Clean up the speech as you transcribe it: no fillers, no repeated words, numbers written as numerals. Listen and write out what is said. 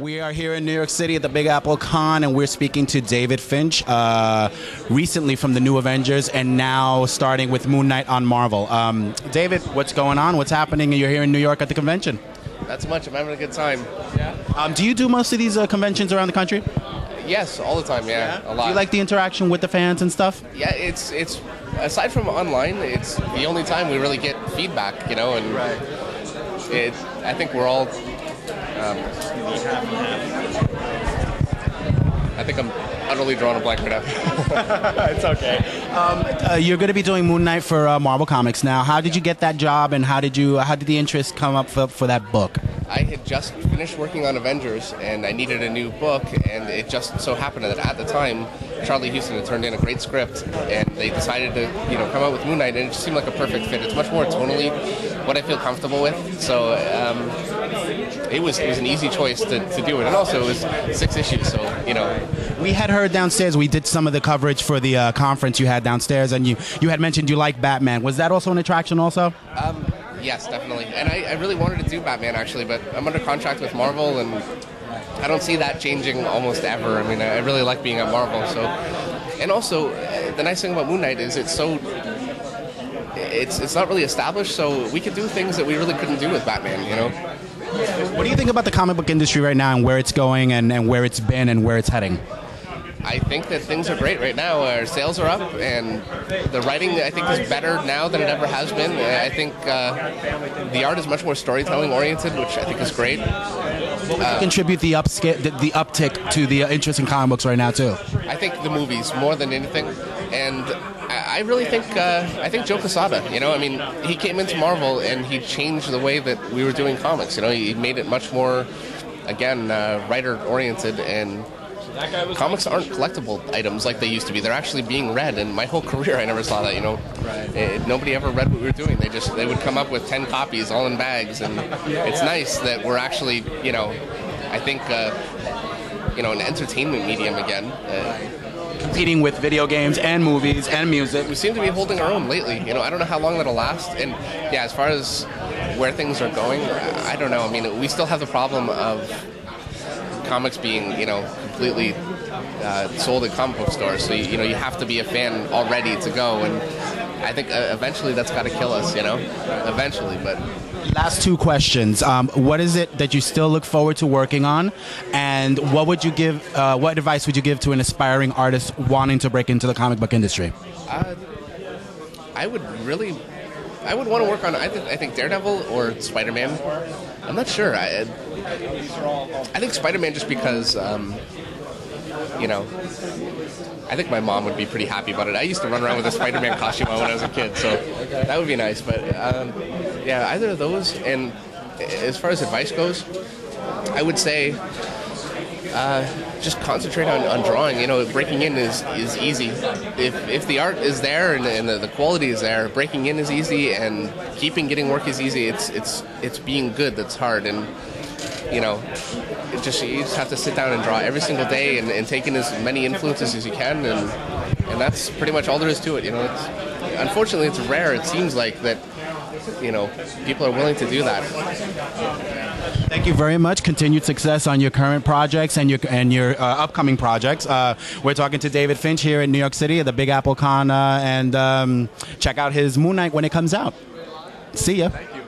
We are here in New York City at the Big Apple Con, and we're speaking to David Finch, recently from the New Avengers, and now starting with Moon Knight on Marvel. David, what's going on? What's happening? You're here in New York at the convention. Not so much. I'm having a good time. Yeah. Do you do most of these conventions around the country? Yes, all the time. Yeah, a lot. Do you like the interaction with the fans and stuff? Yeah, it's aside from online, it's the only time we really get feedback. You know, and I think we're all. I think I'm utterly drawing a blank right now. It's okay. You're going to be doing Moon Knight for Marvel Comics now. How did you get that job, and how did the interest come up for that book? I had just finished working on Avengers, and I needed a new book, and it just so happened that at the time, Charlie Houston had turned in a great script, and they decided to, come out with Moon Knight, and it just seemed like a perfect fit. It's much more tonally what I feel comfortable with, so it was an easy choice to do it, and also it was 6 issues, so We had heard downstairs. We did some of the coverage for the conference you had downstairs, and you had mentioned you like Batman. Was that also an attraction, also? Yes, definitely. And I really wanted to do Batman, actually, but I'm under contract with Marvel, and I don't see that changing almost ever. I mean, I really like being at Marvel. So, and also, the nice thing about Moon Knight is it's not really established, so we could do things that we really couldn't do with Batman, What do you think about the comic book industry right now, and where it's going, and where it's been, and where it's heading? I think that things are great right now. Our sales are up, and the writing, I think, is better now than it ever has been. I think the art is much more storytelling oriented, which I think is great. Contribute the uptick to the interest in comic books right now too. I think the movies more than anything, and I really think Joe Quesada. I mean, he came into Marvel and he changed the way that we were doing comics. He made it much more, again, writer oriented, and comics aren't collectible items like they used to be. They're actually being read, and my whole career I never saw that, nobody ever read what we were doing. They would come up with 10 copies all in bags, and it's nice that we're actually, I think, an entertainment medium again. Competing with video games and movies and music. We seem to be holding our own lately. I don't know how long that'll last, and yeah, as far as where things are going, I don't know. I mean, we still have the problem of comics being, completely sold at comic book stores. So, you have to be a fan already to go. And I think eventually that's got to kill us, eventually. But last 2 questions. What is it that you still look forward to working on? And what would you give, what advice would you give to an aspiring artist wanting to break into the comic book industry? I would want to work on, I think Daredevil or Spider-Man. I'm not sure. I think Spider-Man just because, I think my mom would be pretty happy about it. I used to run around with a Spider-Man costume when I was a kid, so that would be nice. But, yeah, either of those. And as far as advice goes, I would say just concentrate on drawing. Breaking in is easy. If the art is there and the quality is there, breaking in is easy, and getting work is easy. It's being good that's hard, and you just have to sit down and draw every single day and take in as many influences as you can, and that's pretty much all there is to it. Unfortunately, it's rare. It seems like that. People are willing to do that. Thank you very much. Continued success on your current projects and your upcoming projects. We're talking to David Finch here in New York City at the Big Apple Con, and check out his Moon Knight when it comes out. See ya. Thank you.